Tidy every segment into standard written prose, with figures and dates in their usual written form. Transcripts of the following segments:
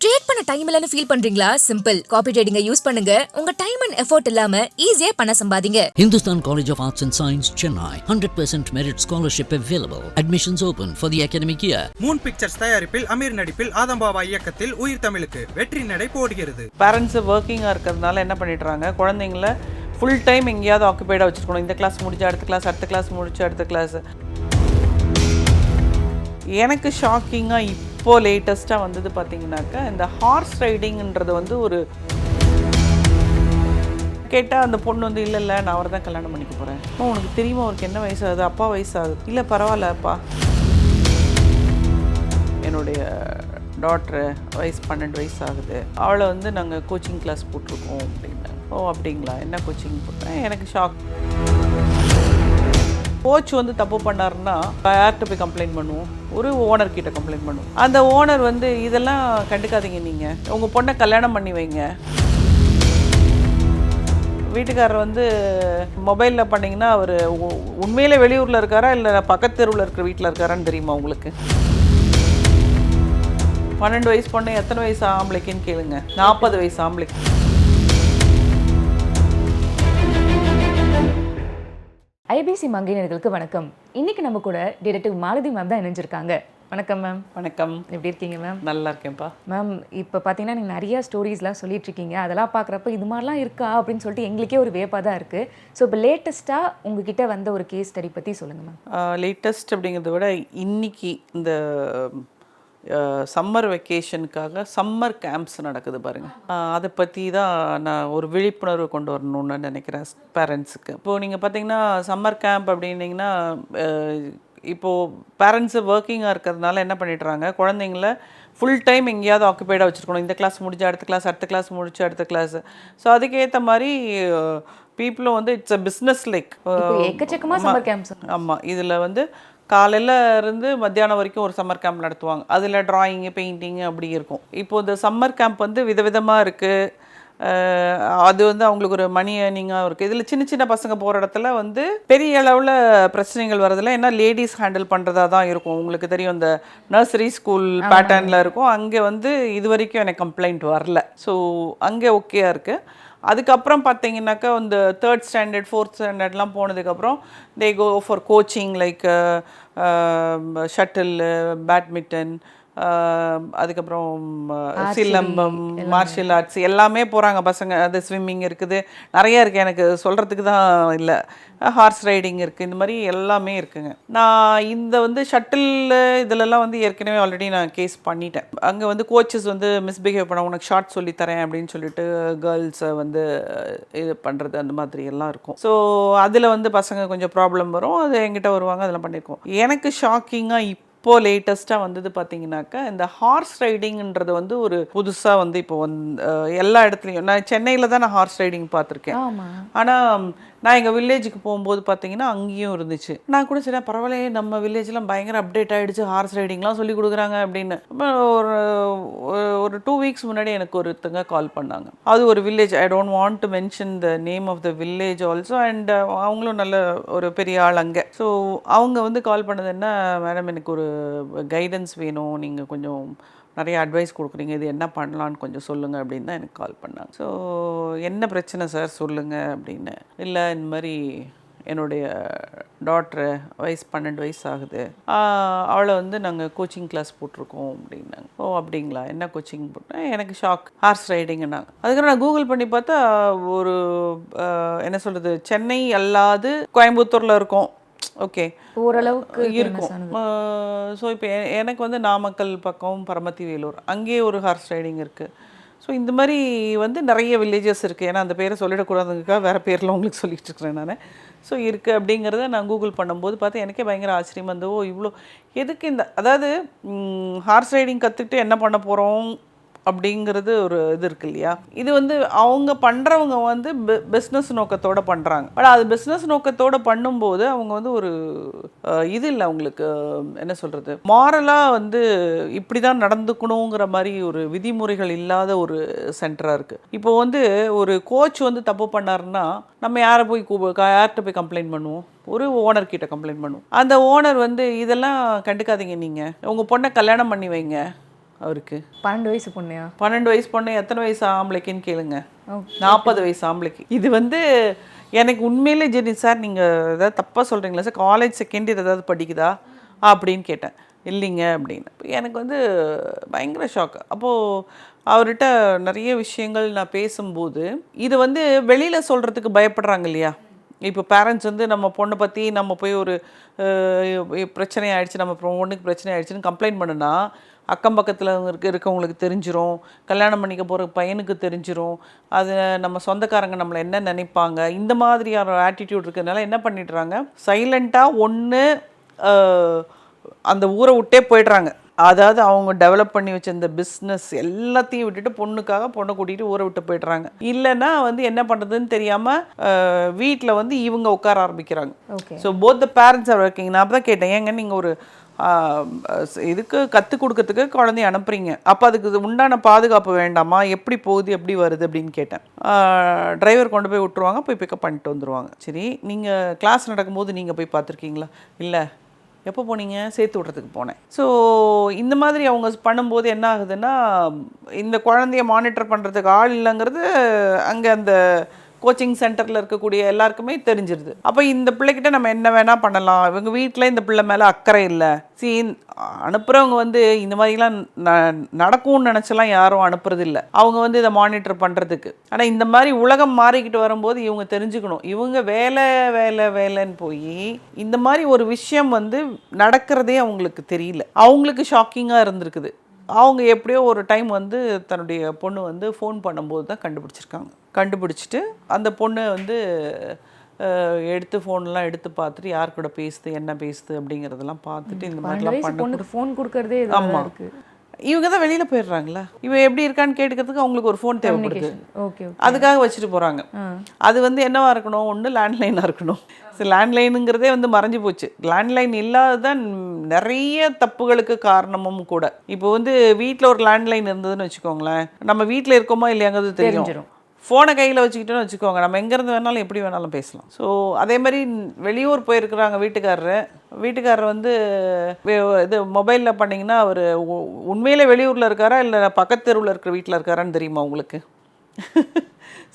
Trade பண்ண time இல்லன்னு feel பண்றீங்களா? சிம்பிள். காப்பி ட்ரேடிங்க யூஸ் பண்ணுங்க. உங்க டைம் அண்ட் எஃபோர்ட் இல்லாம ஈஸியா பணம் சம்பாதிங்க. Hindustan College of Arts and Science, Chennai. 100% merit scholarship available. Admissions open for the academic year. Moon pictures தயாரிப்பில் அமீர் நடிப்பில் ஆதம்பாவா இயக்கத்தில் உயிர் தமிழுக்கு வெற்றி நடை போடுகிறது. பேரண்ட்ஸு ஒர்க்கிங்காக இருக்கிறதுனால என்ன பண்ணிடுறாங்க, குழந்தைங்கள ஃபுல் டைம் எங்கேயாவது ஆக்குபைடாக வச்சுருக்கணும். இந்த கிளாஸ் முடிச்சு அடுத்த கிளாஸ் முடிச்சு அடுத்த கிளாஸ். எனக்கு ஷாக்கிங்காக இப்போது லேட்டஸ்ட்டாக வந்தது பார்த்திங்கனாக்கா, இந்த ஹார்ஸ் ரைடிங்கிறது வந்து ஒரு கேட்டால் அந்த பொண்ணு வந்து இல்லை நான் அவரை தான் கல்யாணம் பண்ணிக்க போகிறேன். உனக்கு தெரியுமா அவருக்கு என்ன வயசாகுது? அப்பா வயசாகுது. இல்லை பரவாயில்லப்பா, என்னுடைய டாட்ரு வயசு 12 வயசு ஆகுது, அவளை வந்து நாங்கள் கோச்சிங் கிளாஸ் போட்டிருக்கோம் அப்படின்னா. ஓ அப்படிங்களா, என்ன கோச்சிங் போட்டேன்? எனக்கு ஷாக். கோச் வந்து தப்பு பண்ணாருன்னா யார்கிட்ட போய் கம்ப்ளைண்ட் பண்ணுவோம்? ஒரு ஓனர்கிட்ட கம்ப்ளைண்ட் பண்ணுவோம். அந்த ஓனர் வந்து இதெல்லாம் கண்டுக்காதீங்க, நீங்கள் உங்கள் பொண்ணை கல்யாணம் பண்ணி வைங்க. வீட்டுக்காரர் வந்து மொபைலில் பண்ணிங்கன்னா அவர் உண்மையிலே வெளியூரில் இருக்காரா இல்லை பக்கத்து தெருவில் இருக்கிற வீட்டில் இருக்காரான்னு தெரியுமா உங்களுக்கு? 12 வயசு பொண்ணு எத்தனை வயசு ஆம்பளைக்குன்னு கேளுங்க. 40 வயசு ஆம்பளைக்கு. ஐபிசி மங்கையினர்களுக்கு வணக்கம். இன்னைக்கு நம்ம கூட டிடெக்டிவ் மாலதி மேம் தான் இணைஞ்சிருக்காங்க. வணக்கம் மேம். வணக்கம். எப்படி இருக்கீங்க மேம்? நல்லா இருக்கேன்ப்பா மேம். இப்போ பார்த்தீங்கன்னா நீங்கள் நிறையா ஸ்டோரிஸ்லாம் சொல்லிட்டு இருக்கீங்க. அதெல்லாம் பார்க்குறப்ப இது மாதிரிலாம் இருக்கா அப்படின்னு சொல்லிட்டு எங்களுக்கே ஒரு வேப்பாக தான் இருக்குது. ஸோ இப்போ லேட்டஸ்ட்டாக உங்ககிட்ட வந்த ஒரு கேஸ் ஸ்டடி பற்றி சொல்லுங்கள் மேம். லேட்டஸ்ட் அப்படிங்கிறத விட இன்னைக்கு இந்த சம்மர் வெக்கேஷனுக்காக சம்மர் கேம்ப்ஸ் நடக்குது பாருங்கள். அதை பற்றி தான் நான் ஒரு விழிப்புணர்வு கொண்டு வரணும்னு நினைக்கிறேன் பேரண்ட்ஸுக்கு. இப்போது நீங்கள் பார்த்தீங்கன்னா சம்மர் கேம்ப் அப்படின்னிங்கன்னா, இப்போது பேரண்ட்ஸு ஒர்க்கிங்காக இருக்கிறதுனால என்ன பண்ணிடுறாங்க, குழந்தைங்கள ஃபுல் டைம் எங்கேயாவது ஆக்குபைடாக வச்சுருக்கணும். இந்த கிளாஸ் முடிச்சு அடுத்த கிளாஸ் முடிச்சு அடுத்த கிளாஸ். ஸோ அதுக்கேற்ற மாதிரி பீப்புளும் வந்து இட்ஸ் அ பிஸ்னஸ் லைக் எக்கச்சக்கமாக சம்மர் கேம்ப்ஸ். ஆமாம், இதில் வந்து காலையில் இருந்து மத்தியானம் வரைக்கும் ஒரு சம்மர் கேம்ப் நடத்துவாங்க. அதில் ட்ராயிங்கு பெயிண்டிங்கு அப்படி இருக்கும். இப்போது இந்த சம்மர் கேம்ப் வந்து விதவிதமாக இருக்குது. அது வந்து அவங்களுக்கு ஒரு மணி ஏர்னிங்காக இருக்குது. இதில் சின்ன சின்ன பசங்க போகிற இடத்துல வந்து பெரிய அளவில் பிரச்சனைகள் வரதில்லை. ஏன்னா லேடிஸ் ஹேண்டில் பண்ணுறதா தான் இருக்கும். உங்களுக்கு தெரியும், இந்த நர்சரி ஸ்கூல் பேட்டர்னில் இருக்கும். அங்கே வந்து இது வரைக்கும் எனக்கு கம்ப்ளைண்ட் வரல. ஸோ அங்கே ஓகேயா இருக்குது. அதுக்கப்புறம் பார்த்தீங்கன்னாக்கா இந்த 3rd ஸ்டாண்டர்ட் 4th ஸ்டாண்டர்ட்லாம் போனதுக்கப்புறம் they go for coaching like shuttle, badminton, அதுக்கப்புறம் சிலம்பம், மார்ஷியல் ஆர்ட்ஸ் எல்லாமே போகிறாங்க பசங்க. அது ஸ்விம்மிங் இருக்குது, நிறையா இருக்குது. எனக்கு சொல்கிறதுக்கு தான் இல்லை. ஹார்ஸ் ரைடிங் இருக்குது, இந்த மாதிரி எல்லாமே இருக்குங்க. நான் இந்த வந்து ஷட்டில் இதிலெல்லாம் வந்து ஏற்கனவே ஆல்ரெடி நான் கேஸ் பண்ணிட்டேன். அங்கே வந்து கோச்சஸ் வந்து மிஸ்பிஹேவ் பண்ண, உனக்கு ஷார்ட் சொல்லித்தரேன் அப்படின்னு சொல்லிட்டு கேர்ள்ஸை வந்து இது பண்ணுறது, அந்த மாதிரி எல்லாம் இருக்கும். ஸோ அதில் வந்து பசங்க கொஞ்சம் ப்ராப்ளம் வரும். அது என்கிட்ட வருவாங்க, அதெல்லாம் பண்ணியிருக்கோம். எனக்கு ஷாக்கிங்காக இப்போது லேட்டஸ்ட்டாக வந்தது பார்த்தீங்கன்னாக்கா, இந்த ஹார்ஸ் ரைடிங்கிறது வந்து ஒரு புதுசாக வந்து இப்போ எல்லா இடத்துலையும், நான் சென்னையில் தான் நான் ஹார்ஸ் ரைடிங் பார்த்துருக்கேன். ஆனால் நான் எங்கள் வில்லேஜுக்கு போகும்போது பார்த்தீங்கன்னா அங்கேயும் இருந்துச்சு. நான் கூட சரி பரவாயில்லையே, நம்ம வில்லேஜ்லாம் பயங்கர அப்டேட் ஆகிடுச்சு, ஹார்ஸ் ரைடிங்லாம் சொல்லி கொடுக்குறாங்க அப்படின்னு. ஒரு 2 வீக்ஸ் முன்னாடி எனக்கு ஒருத்தங்க கால் பண்ணாங்க. அது ஒரு village, I don't want to mention the name of the village also. And அவங்களும் நல்ல ஒரு பெரிய ஆள் அங்கே. ஸோ அவங்க வந்து கால் பண்ணது என்ன, மேடம் எனக்கு ஒரு கைடன்ஸ் வேணும், நீங்கள் கொஞ்சம் நிறைய அட்வைஸ் கொடுக்குறீங்க, இது என்ன பண்ணலான்னு கொஞ்சம் சொல்லுங்கள் அப்படின்னு தான் எனக்கு கால் பண்ணாங்க. ஸோ என்ன பிரச்சனை சார் சொல்லுங்கள் அப்படின்னு. இல்லை இந்த மாதிரி என்னுடைய டாட்ரு வயசு 12 வயசு ஆகுது, அவளை வந்து நாங்கள் கோச்சிங் கிளாஸ் போட்டிருக்கோம் அப்படின்னாங்க. ஓ அப்படிங்களா, என்ன கோச்சிங் போட்டேன்? எனக்கு ஷாக், ஹார்ஸ் ரைடிங்னாங்க. அதுக்கப்புறம் நான் கூகுள் பண்ணி பார்த்தா ஒரு என்ன சொல்கிறது, சென்னை அல்லாது கோயம்புத்தூரில் இருக்கும். ஓகே, ஓரளவுக்கு இருக்கும். ஸோ இப்போ எனக்கு வந்து நாமக்கல் பக்கம் பரமத்தி வேலூர், அங்கேயே ஒரு ஹார்ஸ் ரைடிங் இருக்குது. ஸோ இந்த மாதிரி வந்து நிறைய வில்லேஜஸ் இருக்குது. ஏன்னா அந்த பேரை சொல்லிடக்கூடாதுக்காக வேறு பேரில் உங்களுக்கு சொல்லிகிட்டு இருக்கிறேன் நான். ஸோ இருக்குது அப்படிங்கிறத நான் கூகுள் பண்ணும்போது பார்த்து எனக்கே பயங்கர ஆச்சரியமாக இருந்தது. ஓ இவ்வளோ எதுக்கு இந்த, அதாவது ஹார்ஸ் ரைடிங் கற்றுக்கிட்டு என்ன பண்ண போகிறோம் அப்படிங்கிறது ஒரு இது இருக்குது இல்லையா. இது வந்து அவங்க பண்ணுறவங்க வந்து பிஸ்னஸ் நோக்கத்தோடு பண்ணுறாங்க. பட் அது பிஸ்னஸ் நோக்கத்தோடு பண்ணும்போது அவங்க வந்து ஒரு இது இல்லை, அவங்களுக்கு என்ன சொல்கிறது, மாரலாக வந்து இப்படி தான் நடந்துக்கணுங்கிற மாதிரி ஒரு விதிமுறைகள் இல்லாத ஒரு சென்டராக இருக்குது. இப்போ வந்து ஒரு கோச் வந்து தப்பு பண்ணாருன்னா நம்ம யார்கிட்ட போய் கம்ப்ளைண்ட் பண்ணுவோம்? ஒரு ஓனர்கிட்ட கம்ப்ளைண்ட் பண்ணுவோம். அந்த ஓனர் வந்து இதெல்லாம் கண்டுக்காதீங்க, நீங்கள் உங்கள் பொண்ணை கல்யாணம் பண்ணி வைங்க அவருக்கு. 12 வயசு பொண்ணையா? 12 வயசு பொண்ணு எத்தனை வயசு ஆம்பளைக்குன்னு கேளுங்க. ஓ, 40 வயசு ஆம்பளைக்கு. இது வந்து எனக்கு உண்மையிலே ஜெனி சார் நீங்கள் ஏதாவது தப்பாக சொல்கிறீங்களா சார், காலேஜ் செகண்ட் இயர் ஏதாவது படிக்குதா அப்படின்னு கேட்டேன். இல்லைங்க அப்படின்னு. எனக்கு வந்து பயங்கர ஷாக். அப்போது அவர்கிட்ட நிறைய விஷயங்கள் நான் பேசும்போது இது வந்து வெளியில் சொல்கிறதுக்கு பயப்படுறாங்க இல்லையா. இப்போ பேரண்ட்ஸ் வந்து நம்ம பொண்ணை பற்றி நம்ம போய் ஒரு பிரச்சனை ஆயிடுச்சு, நம்ம பொண்ணுக்கு பிரச்சனை ஆயிடுச்சுன்னு கம்ப்ளைண்ட் பண்ணுனா அக்கம் பக்கத்தில் இருக்கவங்களுக்கு தெரிஞ்சிரும், கல்யாணம் பண்ணிக்க போகிற பையனுக்கு தெரிஞ்சிரும், அது நம்ம சொந்தக்காரங்க நம்மளை என்ன நினைப்பாங்க, இந்த மாதிரியான ஆட்டிடியூட் இருக்கிறதுனால என்ன பண்ணிடுறாங்க, சைலண்ட்டாக ஒன்று அந்த ஊரை விட்டே போய்ட்றாங்க. அதாவது அவங்க டெவலப் பண்ணி வச்ச இந்த பிஸ்னஸ் எல்லாத்தையும் விட்டுட்டு பொண்ணை கூட்டிகிட்டு ஊரை விட்டு போய்ட்றாங்க. இல்லைன்னா வந்து என்ன பண்ணுறதுன்னு தெரியாமல் வீட்டில் வந்து இவங்க உட்கார ஆரம்பிக்கிறாங்க. So both the parents are working. நான் அப்போ தான் கேட்டேன், ஏங்க நீங்கள் ஒரு இதுக்கு கற்றுக் கொடுக்கறதுக்கு குழந்தைய அனுப்புறீங்க, அப்போ அதுக்கு உண்டான பாதுகாப்பு வேண்டாமா, எப்படி போகுது எப்படி வருது அப்படின்னு கேட்டேன். டிரைவர் கொண்டு போய் விட்டுருவாங்க, போய் பிக்கப் பண்ணிட்டு வந்துடுவாங்க. சரி, நீங்கள் கிளாஸ் நடக்கும்போது நீங்கள் போய் பார்த்துருக்கீங்களா? இல்லை. எப்போ போனீங்க? சேர்த்து விட்றதுக்கு போனேன். ஸோ இந்த மாதிரி அவங்க பண்ணும்போது என்ன ஆகுதுன்னா, இந்த குழந்தைய மானிட்டர் பண்ணுறதுக்கு ஆள் இல்லைங்கிறது அங்கே அந்த கோச்சிங் சென்டரில் இருக்கக்கூடிய எல்லாருக்குமே தெரிஞ்சிருது. அப்போ இந்த பிள்ளைகிட்ட நம்ம என்ன வேணால் பண்ணலாம், இவங்க வீட்டில் இந்த பிள்ளை மேலே அக்கறை இல்லை. அனுப்புகிறவங்க வந்து இந்த மாதிரிலாம் நடக்கும்னு நினச்சலாம் யாரும் அனுப்புறதில்லை, அவங்க வந்து இதை மானிட்டர் பண்ணுறதுக்கு. ஆனால் இந்த மாதிரி உலகம் மாறிக்கிட்டு வரும்போது இவங்க தெரிஞ்சுக்கணும், இவங்க வேலைன்னு போய் இந்த மாதிரி ஒரு விஷயம் வந்து நடக்கிறதே அவங்களுக்கு தெரியல. அவங்களுக்கு ஷாக்கிங்காக இருந்திருக்குது. அவங்க எப்படியோ ஒரு டைம் வந்து தன்னுடைய பொண்ணு வந்து ஃபோன் பண்ணும்போது தான் கண்டுபிடிச்சிருக்காங்க. கண்டுபிடிச்சிட்டு அந்த பொண்ணை வந்து எடுத்து ஃபோன்லாம் எடுத்து பார்த்துட்டு யார் கூட பேசுது என்ன பேசுது அப்படிங்கிறதெல்லாம் பார்த்துட்டு இந்த மாதிரிலாம் பொண்ணுக்கு ஃபோன் கொடுக்கறதே. ஆமாம், இவங்க தான் வெளியில் போயிடுறாங்களா, இவன் எப்படி இருக்கான்னு கேட்டுக்கிறதுக்கு அவங்களுக்கு ஒரு ஃபோன் தேவைப்படுது, அதுக்காக வச்சுட்டு போகிறாங்க. அது வந்து என்னவா இருக்கணும், ஒன்று லேண்ட்லைனாக இருக்கணும். லேண்ட்லைனுங்கிறதே வந்து மறைஞ்சு போச்சு. லேண்ட்லைன் இல்லாததான் நிறைய தப்புகளுக்கு காரணமும் கூட. இப்போ வந்து வீட்டில் ஒரு லேண்ட்லைன் இருந்ததுன்னு வச்சுக்கோங்களேன், நம்ம வீட்டில் இருக்கோமா இல்லையாங்கிறது தெரியும். ஃபோனை கையில் வச்சுக்கிட்டோன்னு வச்சுக்கோங்க, நம்ம எங்கேருந்து வேணாலும் எப்படி வேணாலும் பேசலாம். ஸோ அதே மாதிரி வெளியூர் போயிருக்கிறாங்க வீட்டுக்காரர் வந்து இது மொபைலில் பண்ணிங்கன்னா அவர் உண்மையிலே வெளியூரில் இருக்காரா இல்லை பக்கத்து தெருவில் இருக்கிற வீட்டில் இருக்காரான்னு தெரியுமா உங்களுக்கு?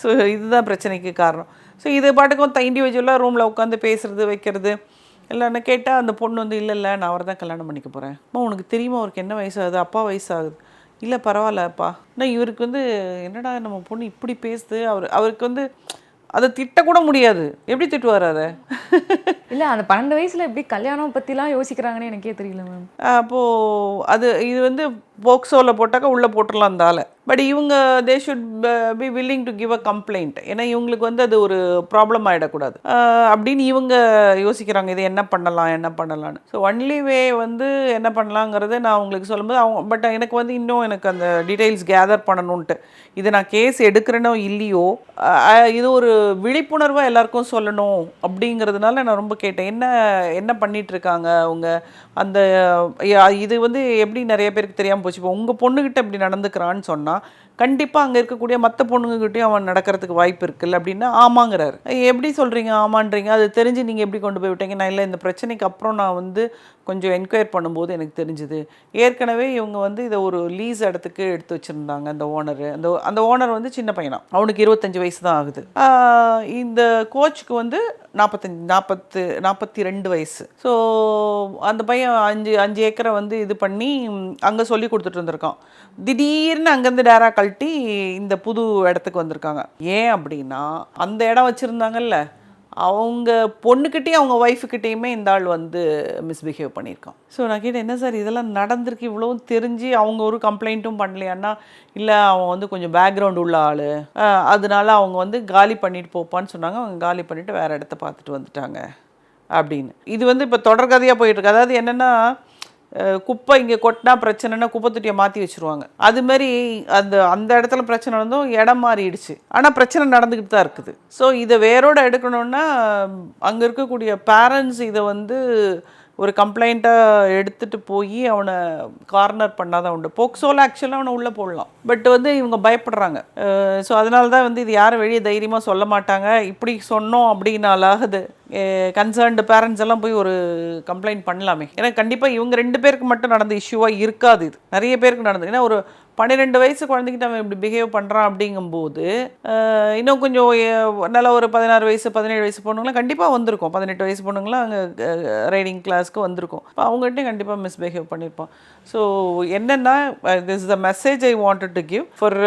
ஸோ இதுதான் பிரச்சனைக்கு காரணம். ஸோ இது பாட்டுக்கும் இண்டிவிஜுவலாக ரூமில் உட்காந்து பேசுகிறது வைக்கிறது இல்லைன்னு கேட்டால் அந்த பொண்ணு வந்து இல்லை நான் அவரை தான் கல்யாணம் பண்ணிக்க போகிறேன். அம்மா உனக்கு தெரியுமா அவருக்கு என்ன வயசாகுது? அப்பா வயசாகுது. இல்லை பரவாயில்லப்பா. ஆனால் இவருக்கு வந்து என்னடா நம்ம பொண்ணு இப்படி பேசுது, அவருக்கு வந்து அதை திட்டக்கூட முடியாது. எப்படி திட்டுவார் அதை? இல்லை, அந்த 12 வயசில் எப்படி கல்யாணம் பற்றிலாம் யோசிக்கிறாங்கன்னு எனக்கே தெரியல மேம். அப்போது இது வந்து போக்சோவில் போட்டாக்கா உள்ளே போட்டுடலாம் அந்த ஆளை. பட் இவங்க they should be willing to give a complaint. ஏன்னா இவங்களுக்கு வந்து அது ஒரு ப்ராப்ளம் ஆகிடக்கூடாது அப்படின்னு இவங்க யோசிக்கிறாங்க, இது என்ன பண்ணலான்னு. ஸோ ஒன்லி வே வந்து என்ன பண்ணலாங்கிறத நான் உங்களுக்கு சொல்லும்போது பட் எனக்கு வந்து இன்னும் எனக்கு அந்த டீட்டெயில்ஸ் கேதர் பண்ணணுன்ட்டு, இது நான் கேஸ் எடுக்கிறேனோ இல்லையோ இது ஒரு விழிப்புணர்வாக எல்லாருக்கும் சொல்லணும் அப்படிங்கிறதுனால நான் ரொம்ப கேட்டேன், என்ன பண்ணிகிட்ருக்காங்க அவங்க. அந்த இது வந்து எப்படி நிறைய பேருக்கு தெரியாமல் போச்சு. இப்போ உங்கள் பொண்ணுக்கிட்ட இப்படி நடந்துக்கிறான்னு சொன்னால் கண்டிப்பாக அங்கே இருக்கக்கூடிய மற்ற பொண்ணுங்ககிட்டையும் அவன் நடக்கிறதுக்கு வாய்ப்பு இருக்குல்ல அப்படின்னா ஆமாங்கிறாரு. எப்படி சொல்கிறீங்க ஆமான்றீங்க, அது தெரிஞ்சு நீங்கள் எப்படி கொண்டு போய் விட்டீங்க? நான் இல்லை, இந்த பிரச்சனைக்கு அப்புறம் நான் வந்து கொஞ்சம் என்கொயர் பண்ணும்போது எனக்கு தெரிஞ்சுது, ஏற்கனவே இவங்க வந்து இதை ஒரு லீஸ் இடத்துக்கு எடுத்து வச்சுருந்தாங்க. அந்த ஓனர் வந்து சின்ன பையனா, அவனுக்கு 25 வயசு தான் ஆகுது. இந்த கோச்சுக்கு வந்து 42 வயசு. ஸோ அந்த பையன் 5 ஏக்கரை வந்து இது பண்ணி அங்கே சொல்லி கொடுத்துட்டு இருந்திருக்கான். திடீர்னு அங்கேருந்து டேரா கழட்டி இந்த புது இடத்துக்கு வந்திருக்காங்க. ஏன் அப்படின்னா அந்த இடம் வச்சுருந்தாங்கல்ல, அவங்க பொண்ணுக்கிட்டேயும் அவங்க ஒய்ஃபுக்கிட்டேயுமே இந்த ஆள் வந்து மிஸ்பிஹேவ் பண்ணியிருக்கான். ஸோ நான் கேட்டேன், என்ன சார் இதெல்லாம் நடந்திருக்கு, இவ்வளவும் தெரிஞ்சு அவங்க ஒரு கம்ப்ளைண்ட்டும் பண்ணலையான்னா, இல்லை அவன் வந்து கொஞ்சம் பேக்ரவுண்ட் உள்ள ஆள், அதனால அவங்க வந்து காலி பண்ணிட்டு போப்பான்னு சொன்னாங்க. அவங்க காலி பண்ணிவிட்டு வேறு இடத்த பார்த்துட்டு வந்துட்டாங்க அப்படின்னு. இது வந்து இப்போ தொடர்கதையாக போயிட்டுருக்கு. அதாவது என்னென்னா, குப்பை இங்கே கொட்டினா பிரச்சனைனா குப்பை தொட்டியை மாற்றி வச்சுருவாங்க. அதுமாரி அந்த இடத்துல பிரச்சனை இருந்தும் இடம் மாறிடுச்சு, ஆனால் பிரச்சனை நடந்துக்கிட்டு தான் இருக்குது. ஸோ இதை வேரோடு எடுக்கணுன்னா அங்கே இருக்கக்கூடிய பேரண்ட்ஸ் இதை வந்து ஒரு கம்ப்ளைண்ட்டை எடுத்துகிட்டு போய் அவனை கார்னர் பண்ணாதான் உண்டு. போக்சோவில் ஆக்சுவலாக அவனை உள்ளே போடலாம், பட் வந்து இவங்க பயப்படுறாங்க. ஸோ அதனால தான் வந்து இது யாரும் வெளியே தைரியமாக சொல்ல மாட்டாங்க. இப்படி சொன்னோம் அப்படின்னாலாகுது கன்சர்ன்டு பேரண்ட்ஸ் எல்லாம் போய் ஒரு கம்ப்ளைண்ட் பண்ணலாமே. ஏன்னா கண்டிப்பாக இவங்க 2 பேருக்கு மட்டும் நடந்த இஷ்யூவாக இருக்காது, இது நிறைய பேருக்கு நடந்தது. ஏன்னா ஒரு 12 வயசு குழந்தைகிட்ட அவன் இப்படி பிஹேவ் பண்ணுறான் அப்படிங்கும்போது இன்னும் கொஞ்சம் நல்லா ஒரு 16 வயசு 17 வயசு பொண்ணுங்களாம் கண்டிப்பாக வந்திருக்கும். 18 வயசு பொண்ணுங்களாம் அங்கே ரைடிங் கிளாஸ்க்கு வந்திருக்கும். இப்போ அவங்ககிட்டையும் கண்டிப்பாக மிஸ்பிஹேவ் பண்ணியிருப்பான். ஸோ என்னென்னா this is the message I wanted to give for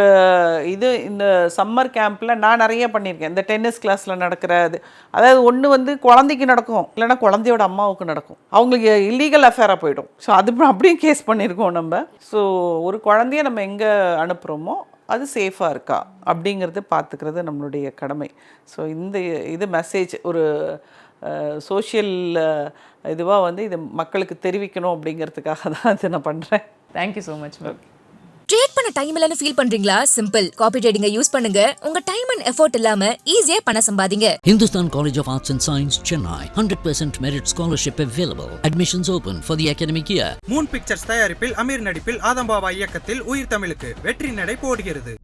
இது. இந்த சம்மர் கேம்பில் நான் நிறைய பண்ணியிருக்கேன். இந்த டென்னிஸ் கிளாஸில் நடக்கிறது, அதாவது ஒன்று வந்து குழந்தைக்கு நடக்கும், இல்லைன்னா குழந்தையோட அம்மாவுக்கு நடக்கும், அவங்களுக்கு இல்லீகல் அஃபேராக போயிடும். ஸோ அது அப்படியும் கேஸ் பண்ணியிருக்கோம் நம்ம. ஸோ ஒரு குழந்தைய நம்ம எங்கே அனுப்புகிறோமோ அது சேஃபாக இருக்கா அப்படிங்கிறது பார்த்துக்கிறது நம்மளுடைய கடமை. ஸோ இது மெசேஜ் ஒரு சோஷியல் இதுவாக வந்து இது மக்களுக்கு தெரிவிக்கணும் அப்படிங்கிறதுக்காக தான் இதை நான் பண்ணுறேன். Thank you so much ma'am. Trade பண்ண டைம் இல்லைன்னு ஃபீல் பண்றீங்களா? சிம்பிள். காப்பி ட்ரேடிங்கை யூஸ் பண்ணுங்க. உங்க டைம் அண்ட் எஃபோர்ட் இல்லாம ஈஸியா பணம் சம்பாதிங்க. Hindustan College of Arts and Science, Chennai. 100% merit scholarship available. Admissions open for the academic year. Moon pictures தயாரிப்பில் அமீர் நடிப்பில் ஆதம்பாபா இயக்கத்தில் உயிர் தமிழுக்கு வெற்றி நடை போடுகிறது.